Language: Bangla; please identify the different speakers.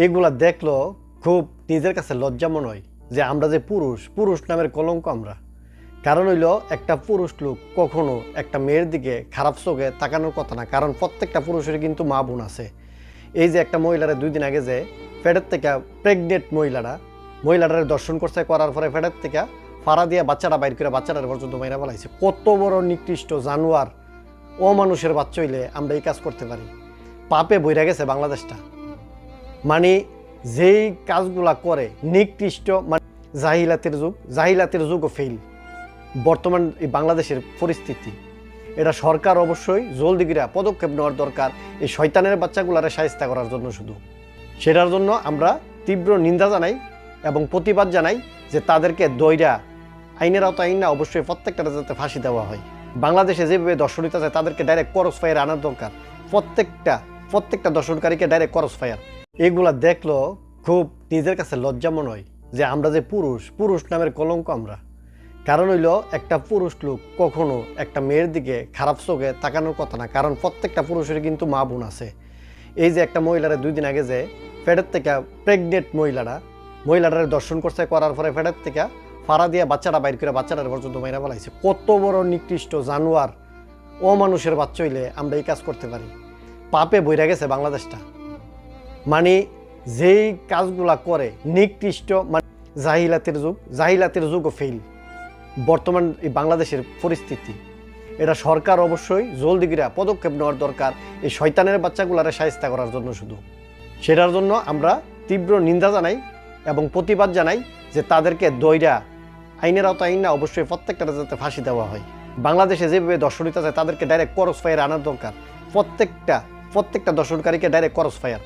Speaker 1: এগুলা দেখলো খুব নিজের কাছে লজ্জা মনে হয় যে আমরা যে পুরুষ নামের কলঙ্ক আমরা। কারণ হইলো একটা পুরুষ লোক কখনো একটা মেয়ের দিকে খারাপ চোখে তাকানোর কথা না, কারণ প্রত্যেকটা পুরুষের কিন্তু মা বোন আছে। এই যে একটা মহিলারা 2 দিন আগে যে পেটের থেকে প্রেগনেন্ট মহিলাটারে দর্শন করছে, করার পরে পেটের থেকে ফাড়া দিয়ে বাচ্চাটা বাইর করে বাচ্চাটার পর্যন্ত মাইরা ফেলাইছে। কত বড় নিকৃষ্ট জানোয়ার অমানুষের বাচ্চা হইলে আমরা এই কাজ করতে পারি? পাপে বইরা গেছে বাংলাদেশটা। মানে যেই কাজগুলা করে নিকৃষ্ট, মানে জাহিলাতের যুগও ফেল বর্তমান এই বাংলাদেশের পরিস্থিতি। এটা সরকার অবশ্যই জলদি করে পদক্ষেপ নেওয়ার দরকার এই শয়তানের বাচ্চাগুলারে শায়েস্তা করার জন্য। শুধু সেটার জন্য আমরা তীব্র নিন্দা জানাই এবং প্রতিবাদ জানাই যে তাদেরকে দইরা আইনের আওতায় আইন না, অবশ্যই প্রত্যেকটা যাতে ফাঁসি দেওয়া হয়। বাংলাদেশে যেভাবে দর্শনিতা যায় তাদেরকে ডাইরেক্ট করস ফায়ার আনার দরকার। প্রত্যেকটা দর্শনকারীকে ডাইরেক্ট করস ফায়ার। এগুলা দেখলো খুব নিজের কাছে লজ্জা মনে হয় যে আমরা যে পুরুষ নামের কলঙ্ক আমরা। কারণ হইলো একটা পুরুষ লোক কখনো একটা মেয়ের দিকে খারাপ চোখে তাকানোর কথা না, কারণ প্রত্যেকটা পুরুষের কিন্তু মা বোন আছে। এই যে একটা মহিলারা 2 দিন আগে যে পেটের থেকে প্রেগনেন্ট মহিলাটারে দর্শন করছে, করার পরে পেটের থেকে ফাড়া দিয়ে বাচ্চাটা বাইর করে বাচ্চাটার পর্যন্ত মাইরা ফেলাইছে। কত বড় নিকৃষ্ট জানোয়ার অমানুষের বাচ্চা হইলে আমরা এই কাজ করতে পারি? পাপে বইরা গেছে বাংলাদেশটা। মানে যেই কাজগুলা করে নিকৃষ্ট, মানে জাহিলাতের যুগও ফেল বর্তমান এই বাংলাদেশের পরিস্থিতি। এটা সরকার অবশ্যই জলদি করে পদক্ষেপ নেওয়ার দরকার এই শয়তানের বাচ্চাগুলারে শায়েস্তা করার জন্য। শুধু সেটার জন্য আমরা তীব্র নিন্দা জানাই এবং প্রতিবাদ জানাই যে তাদেরকে দইরা আইনের আওতায় আইন না, অবশ্যই প্রত্যেকটা যাতে ফাঁসি দেওয়া হয়। বাংলাদেশে যেভাবে দর্শনিতা যায় তাদেরকে ডাইরেক্ট করস ফায়ার আনার দরকার। প্রত্যেকটা দর্শনকারীকে ডাইরেক্ট করস ফায়ার।